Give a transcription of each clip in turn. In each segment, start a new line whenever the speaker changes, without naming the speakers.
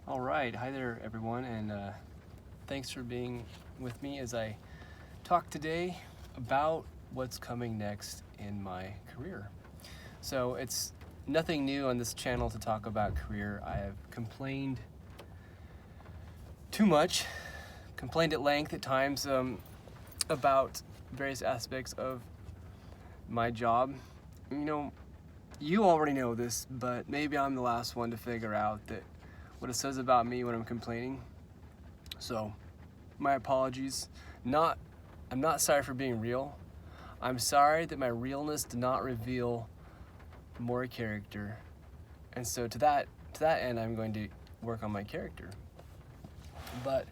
All right, hi there everyone, and thanks for being with me as I talk today about what's coming next in my career. So it's nothing new on this channel to talk about career. I have complained too much, complained at length at times about various aspects of my job. You already know this, but maybe I'm the last one to figure out that what it says about me when I'm complaining. So, my apologies. I'm not sorry for being real. I'm sorry that my realness did not reveal more character. And so to that end, I'm going to work on my character. But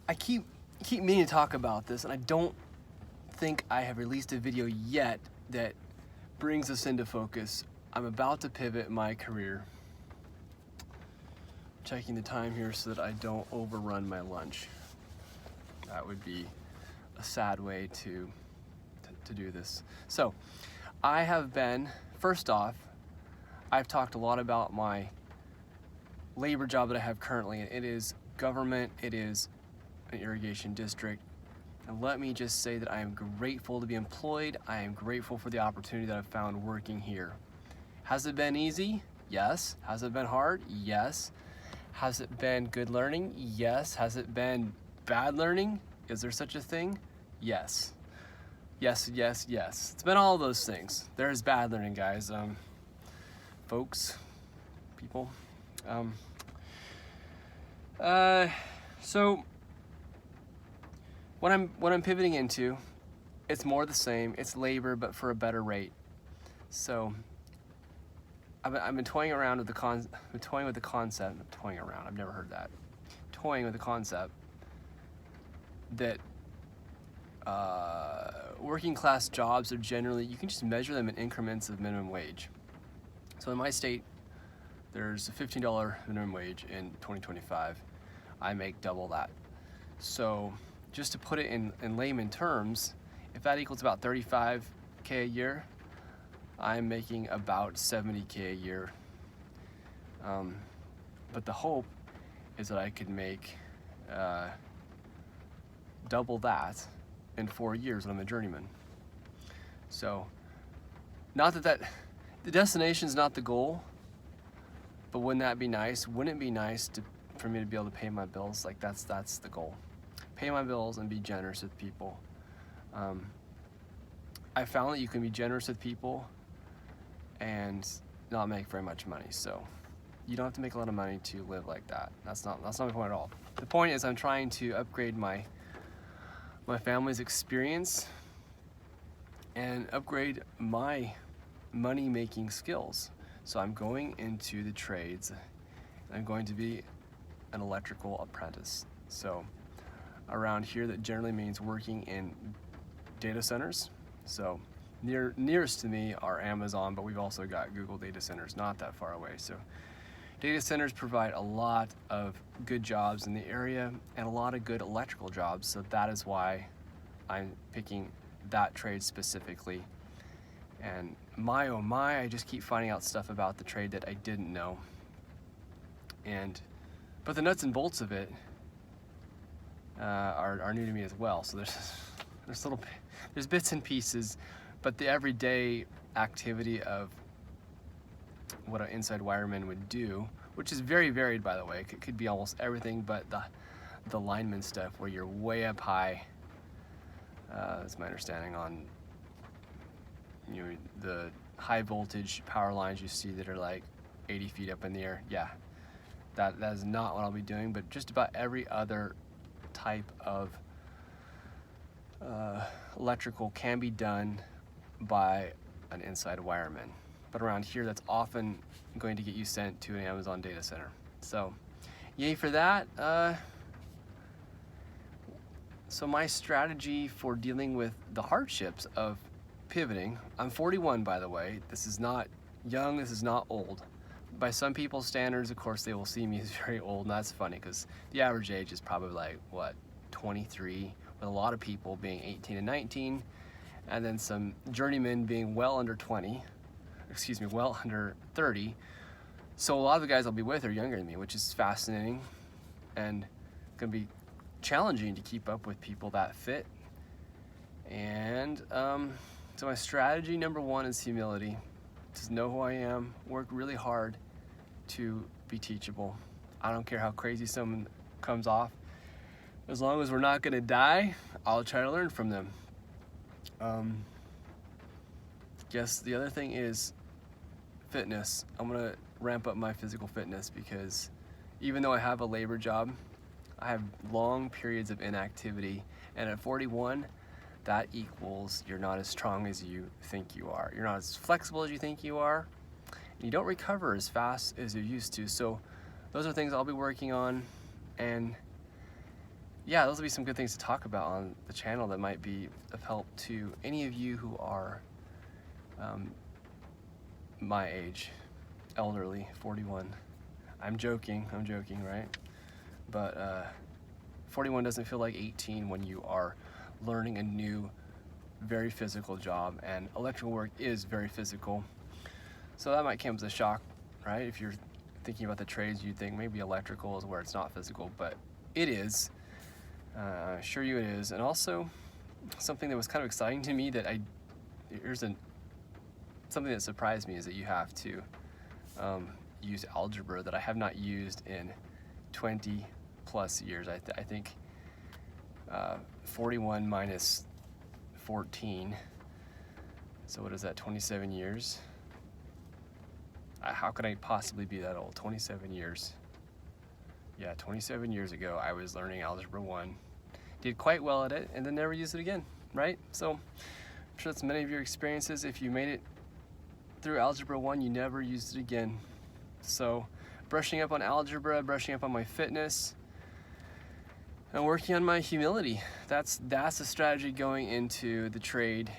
I keep meaning to talk about this, and I don't think I have released a video yet that brings us into focus. I'm about to pivot my career. Checking the time here so that I don't overrun my lunch. That would be a sad way to do this. So, I have been, first off, I've talked a lot about my labor job that I have currently. It is government, it is an irrigation district. And let me just say that I am grateful to be employed. I am grateful for the opportunity that I've found working here. Has it been easy? Yes. Has it been hard? Yes. Has it been good learning? Yes. Has it been bad learning? Is there such a thing? Yes. Yes, yes, yes. It's been all those things. There is bad learning, guys. Folks, people. So what I'm pivoting into, it's more the same. It's labor, but for a better rate. So I've been toying around with the concept. Toying around. I've never heard that. Toying with the concept that working class jobs are generally, you can just measure them in increments of minimum wage. So in my state, there's a $15 minimum wage in 2025. I make double that. So just to put it in layman terms, if that equals about $35K a year, I'm making about $70K a year. But the hope is that I could make double that in 4 years when I'm a journeyman. So, not that the destination's not the goal, but wouldn't that be nice? Wouldn't it be nice for me to be able to pay my bills? Like that's the goal. Pay my bills and be generous with people. I found that you can be generous with people and not make very much money. So you don't have to make a lot of money to live like that. That's not my point at all. The point is I'm trying to upgrade my family's experience and upgrade my money-making skills. So I'm going into the trades. I'm going to be an electrical apprentice. So around here, that generally means working in data centers. So nearest to me are Amazon, but we've also got Google data centers not that far away. So data centers provide a lot of good jobs in the area and a lot of good electrical jobs. So that is why I'm picking that trade specifically. And my oh my, I just keep finding out stuff about the trade that I didn't know. But the nuts and bolts of it are new to me as well. So there's bits and pieces, but the everyday activity of what an inside wireman would do, which is very varied, by the way. It could be almost everything but the lineman stuff where you're way up high. That's my understanding on the high voltage power lines you see that are like 80 feet up in the air. Yeah, that is not what I'll be doing, but just about every other type of electrical can be done by an inside wireman. But around here, that's often going to get you sent to an Amazon data center. So, yay for that. So my strategy for dealing with the hardships of pivoting, I'm 41 by the way, this is not young, this is not old. By some people's standards, of course, they will see me as very old, and that's funny because the average age is probably like, 23, with a lot of people being 18 and 19, and then some journeymen being well under 30, So a lot of the guys I'll be with are younger than me, which is fascinating and gonna be challenging to keep up with people that fit. And so my strategy number one is humility. Just know who I am, work really hard to be teachable. I don't care how crazy someone comes off. As long as we're not gonna die, I'll try to learn from them. Guess the other thing is fitness. I'm gonna ramp up my physical fitness because even though I have a labor job, I have long periods of inactivity, and at 41, that equals you're not as strong as you think you are. You're not as flexible as you think you are, and you don't recover as fast as you used to. So those are things I'll be working on, and yeah, those will be some good things to talk about on the channel that might be of help to any of you who are my age, elderly, 41. I'm joking, right? But 41 doesn't feel like 18 when you are learning a new, very physical job, and electrical work is very physical. So that might come as a shock, right? If you're thinking about the trades, you'd think maybe electrical is where it's not physical, but it is. I assure you it is. And also, something that was kind of exciting to me that something that surprised me is that you have to use algebra that I have not used in 20 plus years. I think 41 minus 14, so what is that, 27 years? How could I possibly be that old? 27 years. Yeah, 27 years ago I was learning Algebra 1, did quite well at it, and then never used it again, right? So I'm sure that's many of your experiences. If you made it through Algebra 1, you never used it again. So brushing up on algebra, brushing up on my fitness, and working on my humility. That's the strategy going into the trade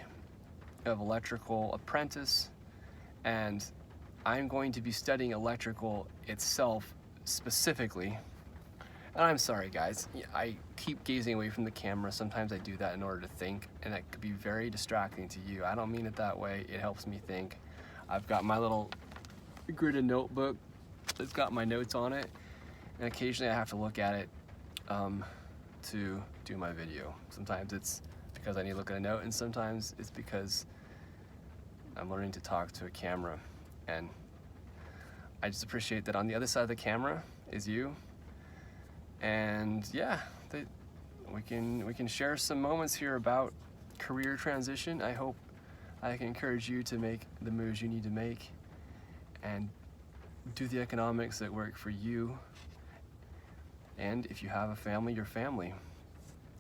of electrical apprentice, and I'm going to be studying electrical itself specifically. And I'm sorry guys, I keep gazing away from the camera. Sometimes I do that in order to think, and that could be very distracting to you. I don't mean it that way. It helps me think. I've got my little gridded notebook that's got my notes on it, and occasionally I have to look at it to do my video. Sometimes it's because I need to look at a note, and sometimes it's because I'm learning to talk to a camera. And I just appreciate that on the other side of the camera is you. And yeah, we can share some moments here about career transition. I hope I can encourage you to make the moves you need to make and do the economics that work for you. And if you have a family, your family.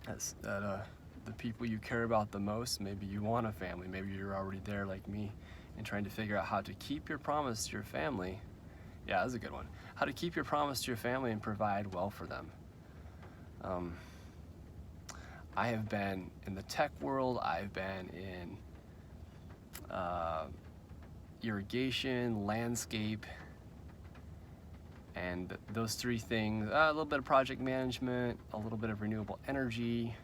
The people you care about the most, maybe you want a family, maybe you're already there like me and trying to figure out how to keep your promise to your family. Yeah, that's a good one. How to keep your promise to your family and provide well for them. I have been in the tech world, I've been in irrigation, landscape, and those three things, a little bit of project management, a little bit of renewable energy.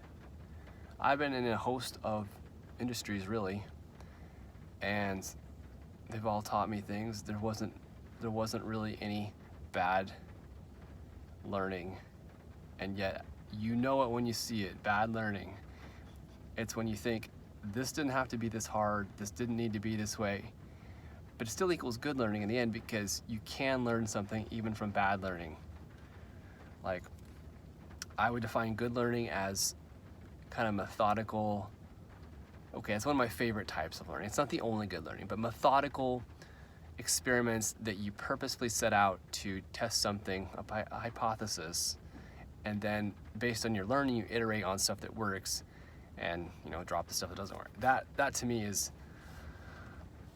I've been in a host of industries really, and they've all taught me things. There wasn't really any bad learning, and yet you know it when you see it. Bad learning, it's when you think this didn't have to be this hard, this didn't need to be this way, but it still equals good learning in the end, because you can learn something even from bad learning. Like, I would define good learning as kind of methodical. Okay, it's one of my favorite types of learning. It's not the only good learning, but methodical experiments that you purposefully set out to test something, a hypothesis, and then based on your learning, you iterate on stuff that works and, you know, drop the stuff that doesn't work. That to me is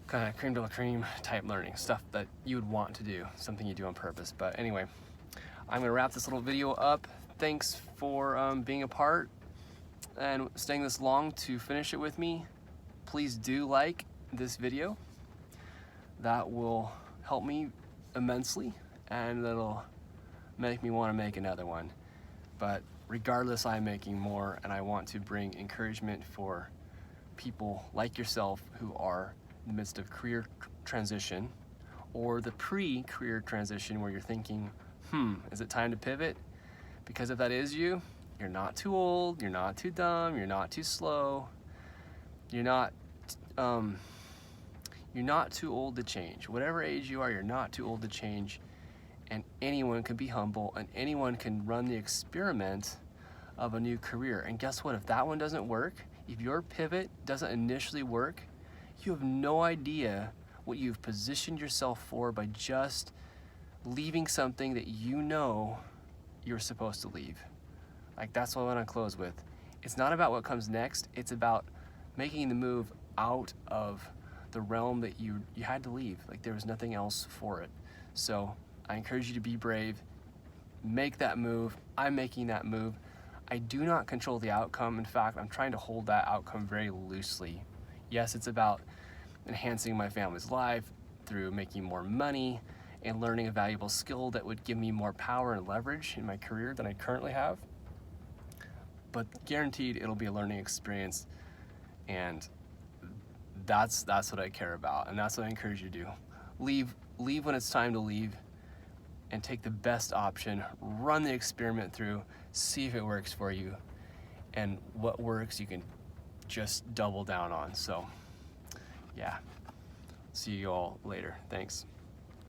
kind of cream de la cream type learning, stuff that you would want to do, something you do on purpose. But anyway, I'm gonna wrap this little video up. Thanks for being a part and staying this long to finish it with me. Please do like this video. That will help me immensely, and that'll make me want to make another one. But regardless, I'm making more, and I want to bring encouragement for people like yourself who are in the midst of career transition, or the pre-career transition where you're thinking, is it time to pivot? Because if that is you, you're not too old, you're not too dumb, you're not too slow, you're not too old to change. Whatever age you are, you're not too old to change, and anyone can be humble, and anyone can run the experiment of a new career. And guess what? If that one doesn't work, if your pivot doesn't initially work, you have no idea what you've positioned yourself for by just leaving something that you know you're supposed to leave. Like, that's what I want to close with. It's not about what comes next. It's about making the move out of the realm that you had to leave. Like, there was nothing else for it. So I encourage you to be brave. Make that move. I'm making that move. I do not control the outcome. In fact, I'm trying to hold that outcome very loosely. Yes, it's about enhancing my family's life through making more money and learning a valuable skill that would give me more power and leverage in my career than I currently have. But guaranteed, it'll be a learning experience, and that's what I care about, and that's what I encourage you to do. Leave when it's time to leave, and take the best option. Run the experiment through, see if it works for you, and what works you can just double down on. So yeah, see you all later. Thanks.